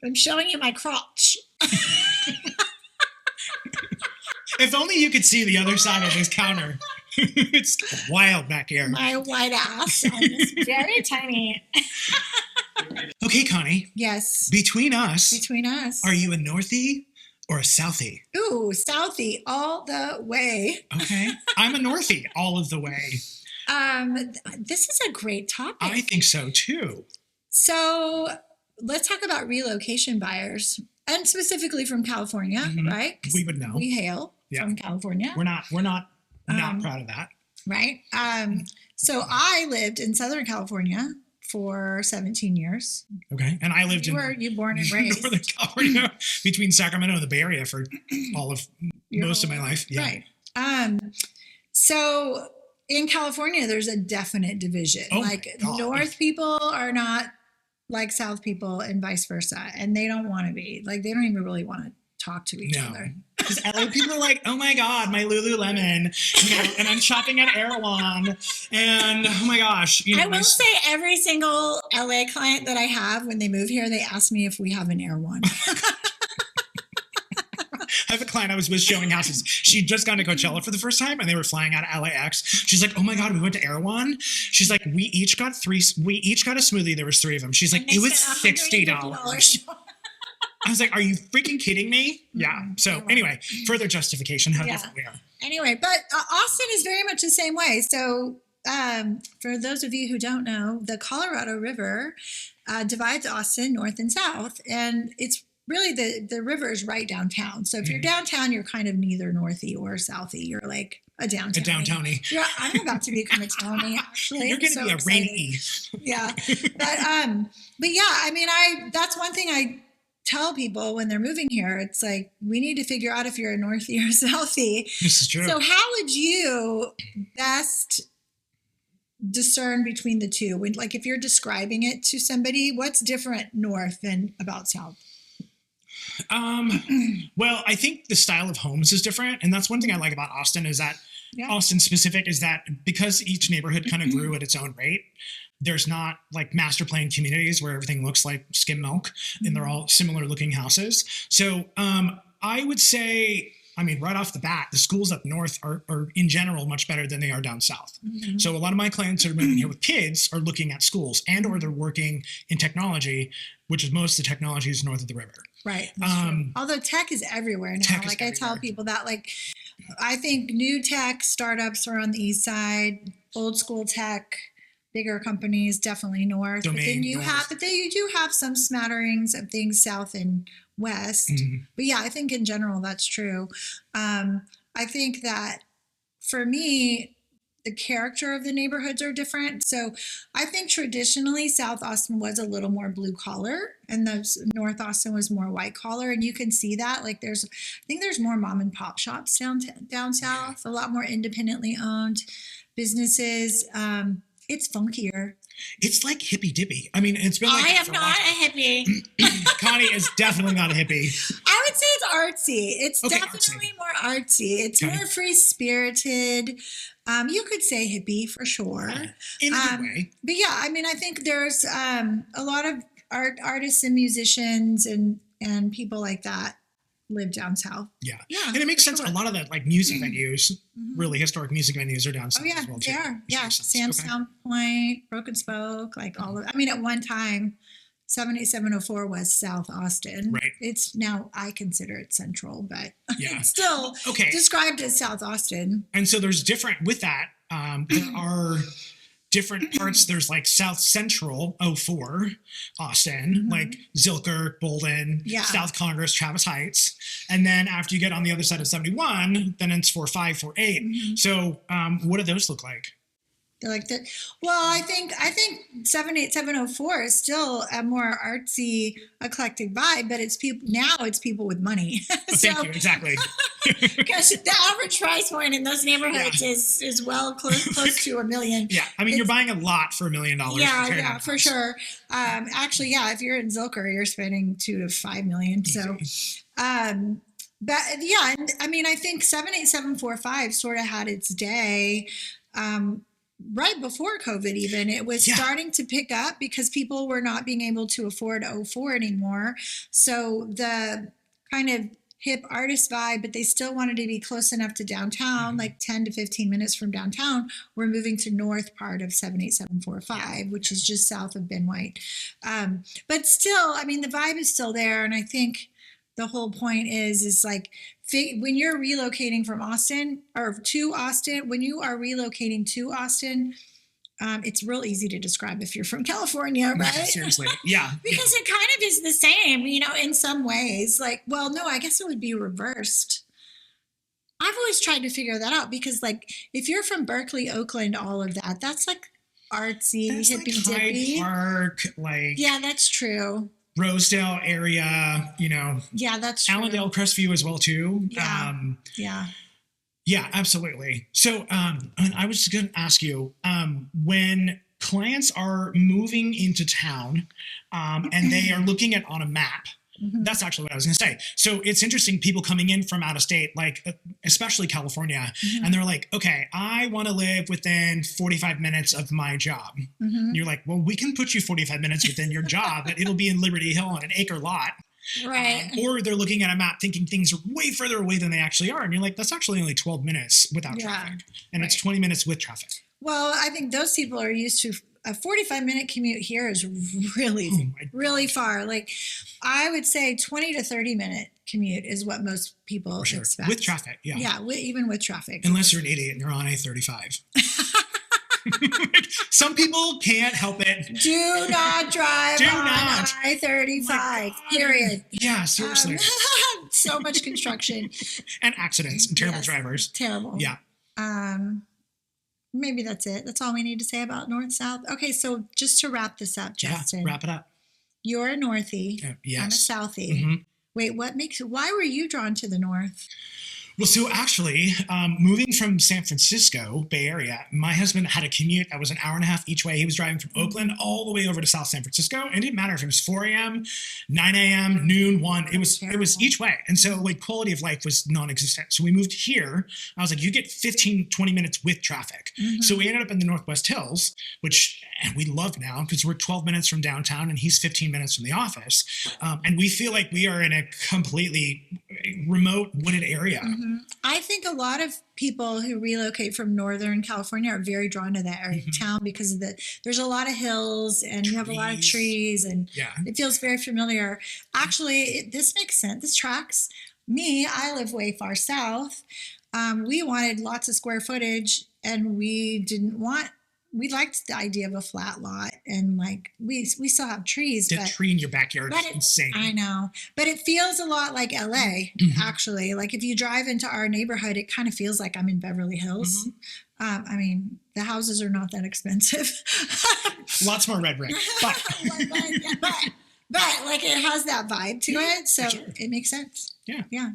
I'm showing you my crotch. If only you could see the other side of this counter. It's wild back here. My white ass. It's very tiny. Okay, Connie. Yes. Between us, Are you a Northie or a Southie? Ooh, Southie all the way. Okay. I'm a Northie all of the way. This is a great topic. I think so too. So let's talk about relocation buyers, and specifically from California, right? We would know. We hail from California. We're not proud of that. Right. So I lived in Southern California for 17 years. Okay. And I lived Where you born and raised? Northern California, between Sacramento and the Bay Area for most of my life. Yeah. Right. So in California, there's a definite division. North people are not like South people and vice versa. And they don't want to be. Like, they don't even really want to talk to each other. Because LA people are like, oh my God, my Lululemon, and I'm shopping at Erewhon, and oh my gosh. I will say every single LA client that I have, when they move here, they ask me if we have an Erewhon. I have a client I was with showing houses. She'd just gone to Coachella for the first time, and they were flying out of LAX. She's like, oh my God, we went to Erewhon. She's like, we each got a smoothie. There was 3 of them. She's like, it was $60. I was like, are you freaking kidding me? Yeah. So anyway, further justification how different we are. Anyway, but Austin is very much the same way. So for those of you who don't know, the Colorado River divides Austin north and south. And it's really the river is right downtown. So if you're downtown, you're kind of neither Northie or Southie. You're like a downtownie. A downtownie. Yeah, I'm about to become a townie, actually. You're going to be a rainy. Yeah. But yeah, I mean, that's one thing I tell people when they're moving here. It's like, we need to figure out if you're a Northie or a Southie. This is true. So how would you best discern between the two? When, like, if you're describing it to somebody, what's different north than about south? Well, I think the style of homes is different. And that's one thing I like about Austin is that Austin specific is that because each neighborhood kind of grew at its own rate, there's not like master plan communities where everything looks like skim milk and they're all similar looking houses. So I would say, I mean, right off the bat, the schools up north are in general much better than they are down south. So a lot of my clients that are moving here with kids are looking at schools and or they're working in technology, which is most of the technology is north of the river. Right. Although tech is everywhere now. Like I tell people that, like, I think new tech startups are on the east side, old school tech, bigger companies definitely north. But then you do have some smatterings of things south and west. But yeah, I think in general that's true. I think that for me, the character of the neighborhoods are different. So I think traditionally South Austin was a little more blue collar and North Austin was more white collar. And you can see that, like, I think there's more mom and pop shops down south, a lot more independently owned businesses. It's funkier. It's like hippie dippy. I mean, it's been like I am not a hippie. Connie is definitely not a hippie. I would say it's artsy. It's definitely more artsy. It's more free spirited. You could say hippie for sure. In a good way. But yeah, I mean, I think there's a lot of artists and musicians and people like that live down south. Yeah. And it makes sense. Sure. A lot of the like music venues, really historic music venues are down south as well too. Yeah. Sam's Point, Broken Spoke, like all of, I mean, at one time, 78704 was South Austin. Right. It's now, I consider it central, but it's still described as South Austin. And so there's different, with that, there are different parts. There's like South Central 04 Austin, like Zilker, Bolden, South Congress, Travis Heights. And then after you get on the other side of 71, then it's 45, 48. So what do those look like? They're like that. Well, I think 78704 is still a more artsy, eclectic vibe, but it's people with money. Thank you. Exactly. Because the average price point in those neighborhoods is well close to $1 million. Yeah, I mean, you're buying a lot for $1 million. Yeah, for sure. Actually, if you're in Zilker, you're spending $2 to $5 million. So, but yeah, and I mean, I think 78745 sort of had its day. right before COVID, even it was starting to pick up because people were not being able to afford 04 anymore. So the kind of hip artist vibe, but they still wanted to be close enough to downtown, like 10 to 15 minutes from downtown. We're moving to north part of 78745, which is just south of Ben White. But still, I mean, the vibe is still there. And I think the whole point is like, when you're relocating from Austin or to Austin, when you are relocating to Austin, it's real easy to describe if you're from California, right? Seriously. Yeah. Because it kind of is the same, in some ways. Like, well, no, I guess it would be reversed. I've always tried to figure that out because, like, if you're from Berkeley, Oakland, all of that, that's like artsy, hippy dippy. Hyde Park, like. Yeah, that's true. Rosedale area, Yeah, that's true. Allendale, Crestview as well too. Yeah, absolutely. So I was going to ask you, when clients are moving into town and they are looking at on a map, that's actually what I was going to say. So it's interesting, people coming in from out of state, like especially California, and they're like, okay, I want to live within 45 minutes of my job. And you're like, well, we can put you 45 minutes within your job, but it'll be in Liberty Hill on an acre lot. Right. Or they're looking at a map thinking things are way further away than they actually are. And you're like, that's actually only 12 minutes without traffic. And it's 20 minutes with traffic. Well, I think those people are used to a 45-minute commute here is really far. Like, I would say 20 to 30-minute commute is what most people expect. With traffic, yeah. Yeah, even with traffic. Unless you're an idiot and you're on A35. Some people can't help it. Do not drive on I-35, period. Yeah, seriously. So much construction. And accidents and terrible drivers. Terrible. Yeah. Maybe that's it. That's all we need to say about North-South. Okay, so just to wrap this up, Justin. Yeah, wrap it up. You're a Northie. Yes. I'm a Southie. Wait, why were you drawn to the North? Well, so actually, moving from San Francisco, Bay Area, my husband had a commute that was an hour and a half each way. He was driving from Oakland all the way over to South San Francisco. And it didn't matter if it was 4 a.m., 9 a.m., noon, 1. It was each way. And so, like, quality of life was non-existent. So we moved here. I was like, you get 15, 20 minutes with traffic. So we ended up in the Northwest Hills, which we love now because we're 12 minutes from downtown and he's 15 minutes from the office. And we feel like we are in a completely remote, wooded area. I think a lot of people who relocate from Northern California are very drawn to that area of town because of there's a lot of hills and you have a lot of trees and it feels very familiar. Actually, this makes sense. This tracks. Me, I live way far south. We wanted lots of square footage and we liked the idea of a flat lot and like we still have trees. The tree in your backyard is insane. I know. But it feels a lot like LA, actually. Like if you drive into our neighborhood, it kind of feels like I'm in Beverly Hills. I mean, the houses are not that expensive. Lots more red brick. But like it has that vibe to it. So it makes sense. Yeah. Yeah.